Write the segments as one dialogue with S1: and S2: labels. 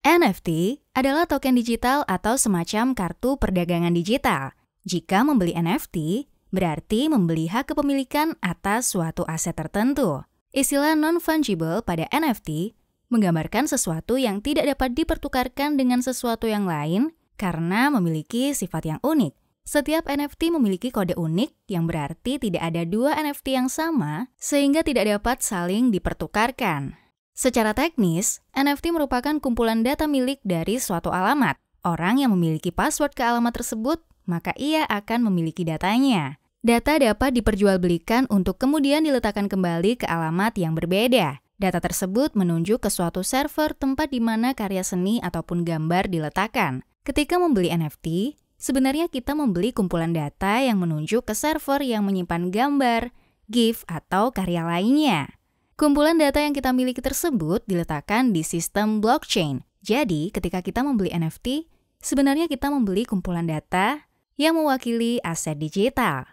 S1: NFT adalah token digital atau semacam kartu perdagangan digital. Jika membeli NFT, berarti membeli hak kepemilikan atas suatu aset tertentu. Istilah non-fungible pada NFT menggambarkan sesuatu yang tidak dapat dipertukarkan dengan sesuatu yang lain karena memiliki sifat yang unik. Setiap NFT memiliki kode unik yang berarti tidak ada dua NFT yang sama sehingga tidak dapat saling dipertukarkan. Secara teknis, NFT merupakan kumpulan data milik dari suatu alamat. Orang yang memiliki password ke alamat tersebut, maka ia akan memiliki datanya. Data dapat diperjualbelikan untuk kemudian diletakkan kembali ke alamat yang berbeda. Data tersebut menunjuk ke suatu server tempat di mana karya seni ataupun gambar diletakkan. Ketika membeli NFT, sebenarnya kita membeli kumpulan data yang menunjuk ke server yang menyimpan gambar, GIF, atau karya lainnya. Kumpulan data yang kita miliki tersebut diletakkan di sistem blockchain. Jadi, ketika kita membeli NFT, sebenarnya kita membeli kumpulan data yang mewakili aset digital.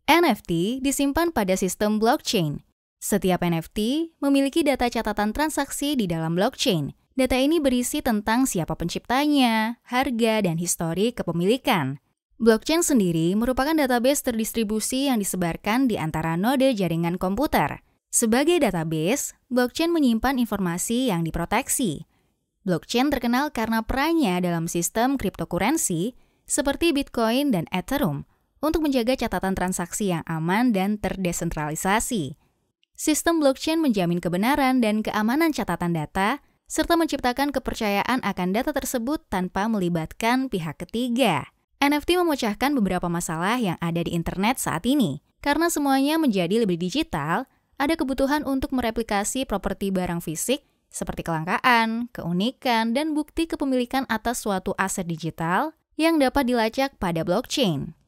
S1: NFT disimpan pada sistem blockchain. Setiap NFT memiliki data catatan transaksi di dalam blockchain. Data ini berisi tentang siapa penciptanya, harga, dan histori kepemilikan. Blockchain sendiri merupakan database terdistribusi yang disebarkan di antara node jaringan komputer. Sebagai database, blockchain menyimpan informasi yang diproteksi. Blockchain terkenal karena perannya dalam sistem cryptocurrency seperti Bitcoin dan Ethereum untuk menjaga catatan transaksi yang aman dan terdesentralisasi. Sistem blockchain menjamin kebenaran dan keamanan catatan data, serta menciptakan kepercayaan akan data tersebut tanpa melibatkan pihak ketiga. NFT memecahkan beberapa masalah yang ada di internet saat ini. Karena semuanya menjadi lebih digital, ada kebutuhan untuk mereplikasi properti barang fisik seperti kelangkaan, keunikan, dan bukti kepemilikan atas suatu aset digital yang dapat dilacak pada blockchain.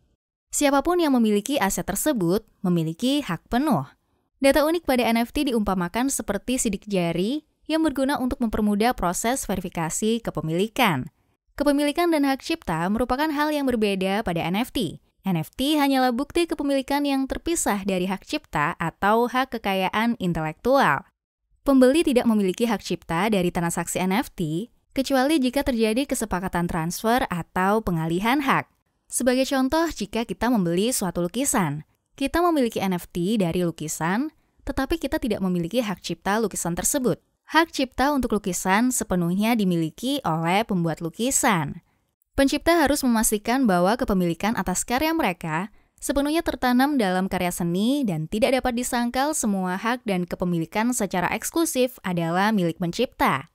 S1: Siapapun yang memiliki aset tersebut memiliki hak penuh. Data unik pada NFT diumpamakan seperti sidik jari yang berguna untuk mempermudah proses verifikasi kepemilikan. Kepemilikan dan hak cipta merupakan hal yang berbeda pada NFT. NFT hanyalah bukti kepemilikan yang terpisah dari hak cipta atau hak kekayaan intelektual. Pembeli tidak memiliki hak cipta dari transaksi NFT, kecuali jika terjadi kesepakatan transfer atau pengalihan hak. Sebagai contoh, jika kita membeli suatu lukisan, kita memiliki NFT dari lukisan, tetapi kita tidak memiliki hak cipta lukisan tersebut. Hak cipta untuk lukisan sepenuhnya dimiliki oleh pembuat lukisan. Pencipta harus memastikan bahwa kepemilikan atas karya mereka sepenuhnya tertanam dalam karya seni dan tidak dapat disangkal semua hak dan kepemilikan secara eksklusif adalah milik pencipta.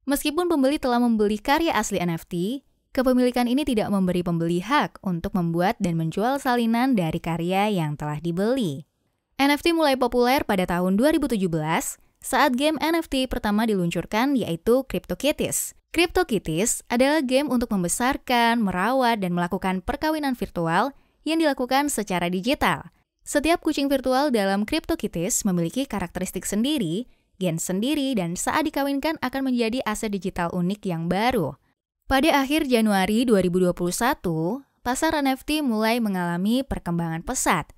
S1: Meskipun pembeli telah membeli karya asli NFT, kepemilikan ini tidak memberi pembeli hak untuk membuat dan menjual salinan dari karya yang telah dibeli. NFT mulai populer pada tahun 2017 saat game NFT pertama diluncurkan yaitu CryptoKitties. CryptoKitties adalah game untuk membesarkan, merawat, dan melakukan perkawinan virtual yang dilakukan secara digital. Setiap kucing virtual dalam CryptoKitties memiliki karakteristik sendiri, gen sendiri, dan saat dikawinkan akan menjadi aset digital unik yang baru. Pada akhir Januari 2021, pasar NFT mulai mengalami perkembangan pesat.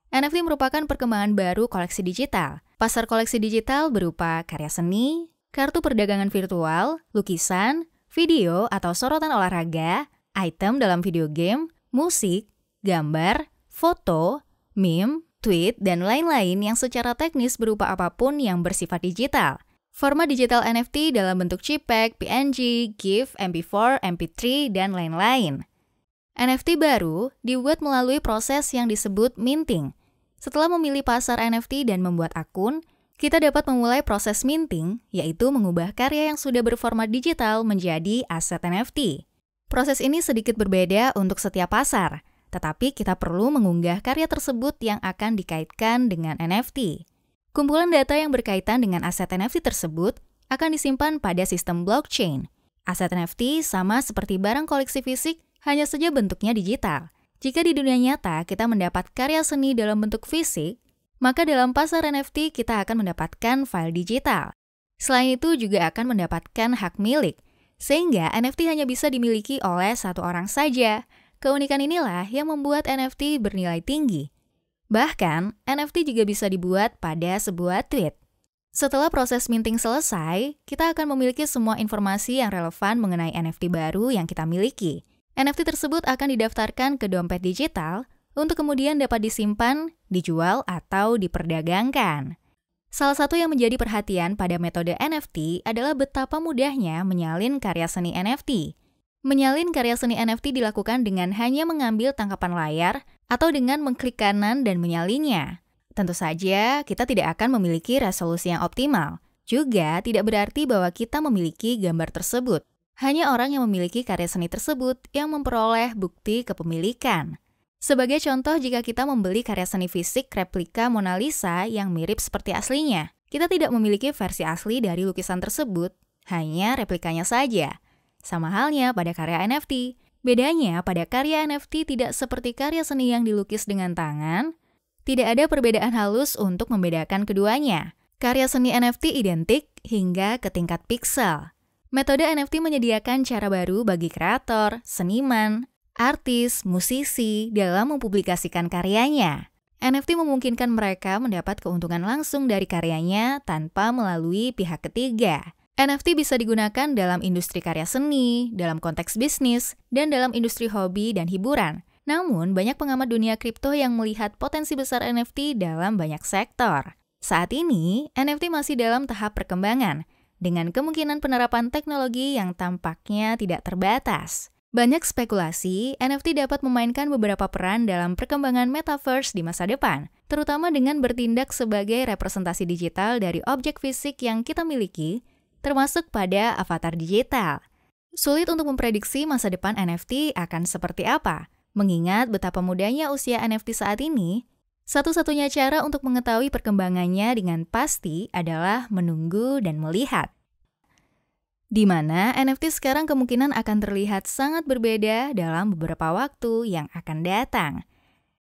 S1: NFT merupakan perkembangan baru koleksi digital. Pasar koleksi digital berupa karya seni, kartu perdagangan virtual, lukisan, video atau sorotan olahraga, item dalam video game, musik, gambar, foto, meme, tweet, dan lain-lain yang secara teknis berupa apapun yang bersifat digital. Format digital NFT dalam bentuk JPEG, PNG, GIF, MP4, MP3, dan lain-lain. NFT baru dibuat melalui proses yang disebut minting. Setelah memilih pasar NFT dan membuat akun, kita dapat memulai proses minting, yaitu mengubah karya yang sudah berformat digital menjadi aset NFT. Proses ini sedikit berbeda untuk setiap pasar, tetapi kita perlu mengunggah karya tersebut yang akan dikaitkan dengan NFT. Kumpulan data yang berkaitan dengan aset NFT tersebut akan disimpan pada sistem blockchain. Aset NFT sama seperti barang koleksi fisik, hanya saja bentuknya digital. Jika di dunia nyata kita mendapat karya seni dalam bentuk fisik, maka dalam pasar NFT kita akan mendapatkan file digital. Selain itu juga akan mendapatkan hak milik, sehingga NFT hanya bisa dimiliki oleh satu orang saja. Keunikan inilah yang membuat NFT bernilai tinggi. Bahkan, NFT juga bisa dibuat pada sebuah tweet. Setelah proses minting selesai, kita akan memiliki semua informasi yang relevan mengenai NFT baru yang kita miliki. NFT tersebut akan didaftarkan ke dompet digital untuk kemudian dapat disimpan, dijual, atau diperdagangkan. Salah satu yang menjadi perhatian pada metode NFT adalah betapa mudahnya menyalin karya seni NFT. Menyalin karya seni NFT dilakukan dengan hanya mengambil tangkapan layar atau dengan mengklik kanan dan menyalinnya. Tentu saja, kita tidak akan memiliki resolusi yang optimal. Juga tidak berarti bahwa kita memiliki gambar tersebut. Hanya orang yang memiliki karya seni tersebut yang memperoleh bukti kepemilikan. Sebagai contoh, jika kita membeli karya seni fisik replika Mona Lisa yang mirip seperti aslinya, kita tidak memiliki versi asli dari lukisan tersebut, hanya replikanya saja. Sama halnya pada karya NFT. Bedanya pada karya NFT tidak seperti karya seni yang dilukis dengan tangan, tidak ada perbedaan halus untuk membedakan keduanya. Karya seni NFT identik hingga ke tingkat piksel. Metode NFT menyediakan cara baru bagi kreator, seniman, artis, musisi dalam mempublikasikan karyanya. NFT memungkinkan mereka mendapat keuntungan langsung dari karyanya tanpa melalui pihak ketiga. NFT bisa digunakan dalam industri karya seni, dalam konteks bisnis, dan dalam industri hobi dan hiburan. Namun, banyak pengamat dunia kripto yang melihat potensi besar NFT dalam banyak sektor. Saat ini, NFT masih dalam tahap perkembangan, dengan kemungkinan penerapan teknologi yang tampaknya tidak terbatas. Banyak spekulasi, NFT dapat memainkan beberapa peran dalam perkembangan metaverse di masa depan, terutama dengan bertindak sebagai representasi digital dari objek fisik yang kita miliki, termasuk pada avatar digital. Sulit untuk memprediksi masa depan NFT akan seperti apa, mengingat betapa mudanya usia NFT saat ini. Satu-satunya cara untuk mengetahui perkembangannya dengan pasti adalah menunggu dan melihat. Di mana NFT sekarang kemungkinan akan terlihat sangat berbeda dalam beberapa waktu yang akan datang.